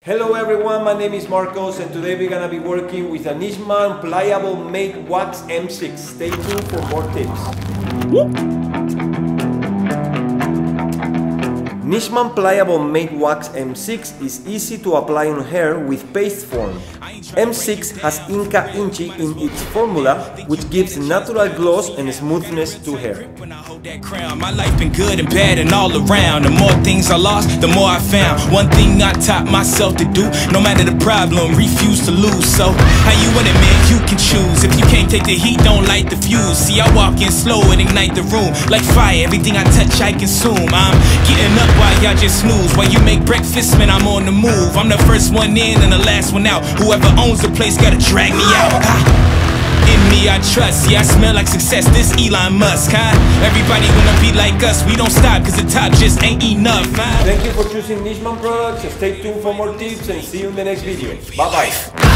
Hello everyone, my name is Marcos and today we're gonna be working with a Nishman Pliable Matte Wax M6. Stay tuned for more tips. Nishman Pliable Matte Wax M6 is easy to apply on hair with paste form. M6 has Inca Inchi in its formula, which gives natural gloss and smoothness to hair. My life been good and bad and all around. The more things I lost, the more I found. One thing I taught myself to do, no matter the problem, refuse to lose. So, how you want it, man? You can choose. If you can't take the heat, don't light the fuse. See, I walk in slow and ignite the room. Like fire, everything I touch, I consume. I'm getting up while y'all just snooze. While you make breakfast, man, I'm on the move. I'm the first one in and the last one out. Whoever owns the place gotta drag me out. In me I trust, yeah I smell like success, this Elon Musk, huh? Everybody wanna be like us, we don't stop cause the top just ain't enough, huh? Thank you for choosing Nishman products, stay tuned for more tips and see you in the next video. Bye bye.